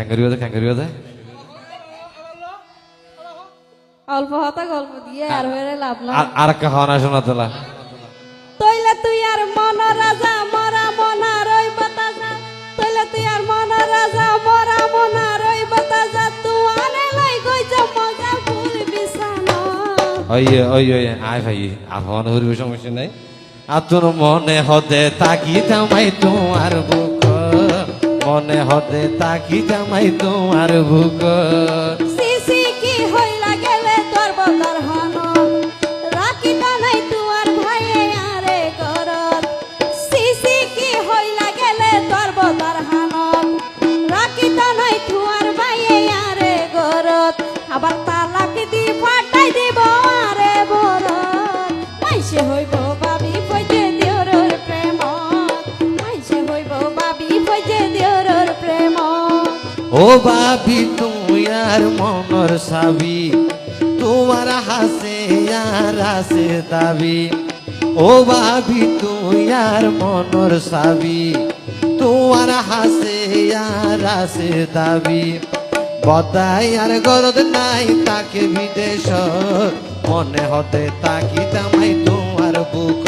ক্যাঙ্গারিওতে অল্প হতা গল্প দিয়ে আর হয়ে লাভ না আর একটা খাওয়ানা শোনা তোলা তইলে তুই আর মন রাজা মরা মনা রই বাতাজা তইলে তুই আর মন রাজা মরা মনা রই বাতাজা তুই আনে লাই গই মজা ফুল বিছানা ওই আয় ভাই আর হওয়ানো হরিব সমস্যা নাই আর তোর মনে হতে তাকি জামাই তোমার বুক মনে হতে তাকি জামাই তোমার বুক সিসি কি হইলা গেলে তোর বদর হন রাখি নাই তুয়ার ভাইয়ে আরে করত সিসি কি হইলা গেলে তোর বদর হন রাখি নাই তুয়ার ভাইয়ে আরে করত আবার তালাক দি ফাটাই দিব আরে বরত মাইসে হইব বাবি ফইতে দিওরর প্রেম মাইসে হইব বাবি ফইতে দিওরর প্রেম ও বাবি তুই আর মনর সাবি তোমার হাসে আর হাসে দাবি ও বাবি তুই আর মনর সাবি তোমার হাসে আর হাসে দাবি বদাই আর গরদ নাই তাকে বিদেশ মনে হতে তাকি তামাই তোমার বুক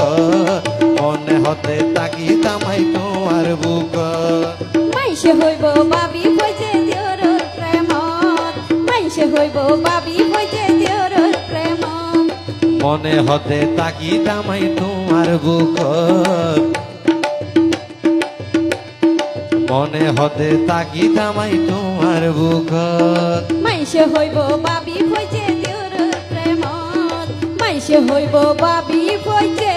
মনে হতে তাকি তামাই তোমার বুক মাইসে হইব বাবি হইছে দিওরর প্রেম মাইসে হইব বাবি হইছে দিওরর প্রেম মনে হতে তাকি তামাই তোমার বুক মনে হতে তাকি তামাই তোমার বুক মাইসে হইব বাবি হইছে দিওরর প্রেম মাইসে হইব বাবি হইছে